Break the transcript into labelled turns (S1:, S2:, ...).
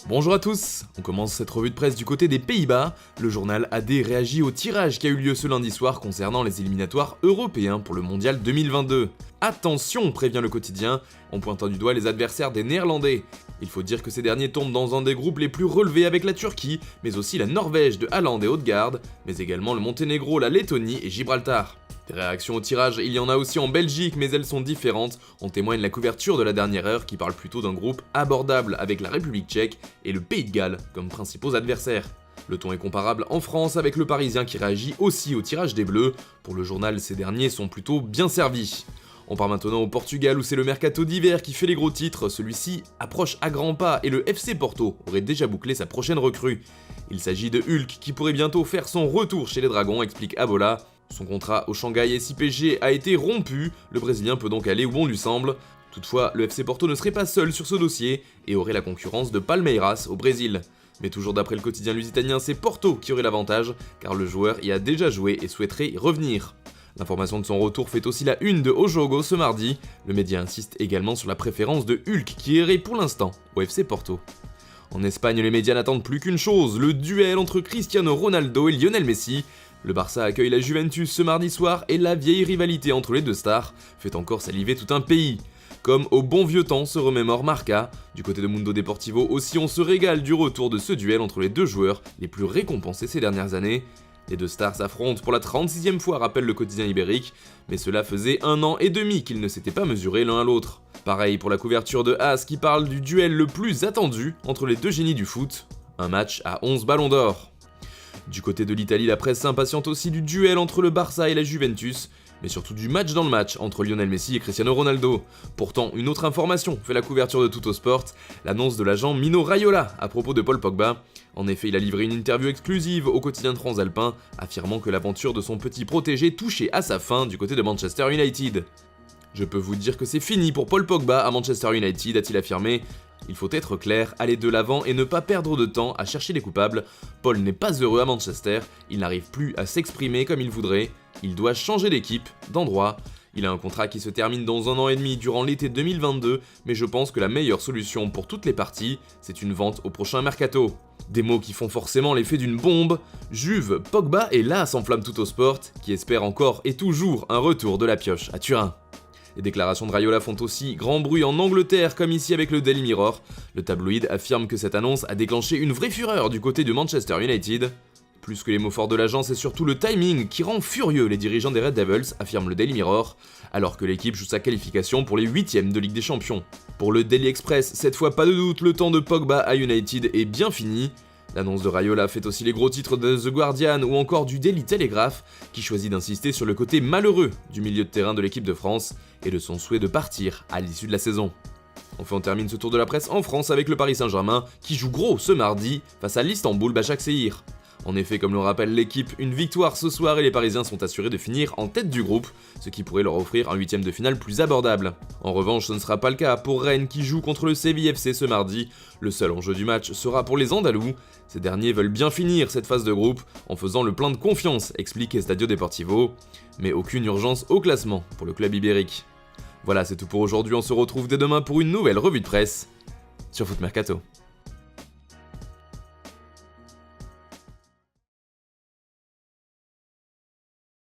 S1: Bonjour à tous, on commence cette revue de presse du côté des Pays-Bas. Le journal AD réagit au tirage qui a eu lieu ce lundi soir concernant les éliminatoires européens pour le mondial 2022. Attention, prévient le quotidien, en pointant du doigt les adversaires des Néerlandais. Il faut dire que ces derniers tombent dans un des groupes les plus relevés avec la Turquie, mais aussi la Norvège de Haaland et Ødegaard, mais également le Monténégro, la Lettonie et Gibraltar. Des réactions au tirage, il y en a aussi en Belgique, mais elles sont différentes, en témoigne la couverture de la dernière heure qui parle plutôt d'un groupe abordable avec la République tchèque et le Pays de Galles comme principaux adversaires. Le ton est comparable en France avec le Parisien qui réagit aussi au tirage des Bleus. Pour le journal, ces derniers sont plutôt bien servis. On part maintenant au Portugal où c'est le mercato d'hiver qui fait les gros titres, celui-ci approche à grands pas et le FC Porto aurait déjà bouclé sa prochaine recrue. Il s'agit de Hulk qui pourrait bientôt faire son retour chez les Dragons, explique Abola. Son contrat au Shanghai SIPG a été rompu, le Brésilien peut donc aller où bon lui semble. Toutefois, le FC Porto ne serait pas seul sur ce dossier et aurait la concurrence de Palmeiras au Brésil. Mais toujours d'après le quotidien lusitanien, c'est Porto qui aurait l'avantage, car le joueur y a déjà joué et souhaiterait y revenir. L'information de son retour fait aussi la une de O Jogo ce mardi. Le média insiste également sur la préférence de Hulk qui irait pour l'instant au FC Porto. En Espagne, les médias n'attendent plus qu'une chose, le duel entre Cristiano Ronaldo et Lionel Messi. Le Barça accueille la Juventus ce mardi soir et la vieille rivalité entre les deux stars fait encore saliver tout un pays. Comme au bon vieux temps se remémore Marca, du côté de Mundo Deportivo aussi on se régale du retour de ce duel entre les deux joueurs les plus récompensés ces dernières années. Les deux stars s'affrontent pour la 36e fois, rappelle le quotidien ibérique, mais cela faisait 1 an et demi qu'ils ne s'étaient pas mesurés l'un à l'autre. Pareil pour la couverture de AS qui parle du duel le plus attendu entre les deux génies du foot, un match à 11 ballons d'or. Du côté de l'Italie, la presse s'impatiente aussi du duel entre le Barça et la Juventus, mais surtout du match dans le match entre Lionel Messi et Cristiano Ronaldo. Pourtant, une autre information fait la couverture de Tuttosport, l'annonce de l'agent Mino Raiola à propos de Paul Pogba. En effet, il a livré une interview exclusive au quotidien transalpin, affirmant que l'aventure de son petit protégé touchait à sa fin du côté de Manchester United. Je peux vous dire que c'est fini pour Paul Pogba à Manchester United, a-t-il affirmé. Il faut être clair, aller de l'avant et ne pas perdre de temps à chercher les coupables. Paul n'est pas heureux à Manchester, il n'arrive plus à s'exprimer comme il voudrait, il doit changer d'équipe, d'endroit. Il a un contrat qui se termine dans 1 an et demi durant l'été 2022, mais je pense que la meilleure solution pour toutes les parties, c'est une vente au prochain mercato. Des mots qui font forcément l'effet d'une bombe. Juve, Pogba et là s'enflamme Tuttosport, qui espère encore et toujours un retour de la pioche à Turin. Les déclarations de Raiola font aussi grand bruit en Angleterre, comme ici avec le Daily Mirror. Le tabloïd affirme que cette annonce a déclenché une vraie fureur du côté de Manchester United. Plus que les mots forts de l'agent, c'est surtout le timing qui rend furieux les dirigeants des Red Devils, affirme le Daily Mirror, alors que l'équipe joue sa qualification pour les 8e de Ligue des Champions. Pour le Daily Express, cette fois pas de doute, le temps de Pogba à United est bien fini. L'annonce de Raiola fait aussi les gros titres de The Guardian ou encore du Daily Telegraph, qui choisit d'insister sur le côté malheureux du milieu de terrain de l'équipe de France et de son souhait de partir à l'issue de la saison. Enfin, on termine ce tour de la presse en France avec le Paris Saint-Germain qui joue gros ce mardi face à l'Istanbul Başakşehir. En effet, comme le rappelle l'équipe, une victoire ce soir et les Parisiens sont assurés de finir en tête du groupe, ce qui pourrait leur offrir un 8e de finale plus abordable. En revanche, ce ne sera pas le cas pour Rennes qui joue contre le Séville FC ce mardi. Le seul enjeu du match sera pour les Andalous. Ces derniers veulent bien finir cette phase de groupe en faisant le plein de confiance, explique Estadio Deportivo. Mais aucune urgence au classement pour le club ibérique. Voilà, c'est tout pour aujourd'hui, on se retrouve dès demain pour une nouvelle revue de presse sur Foot Mercato.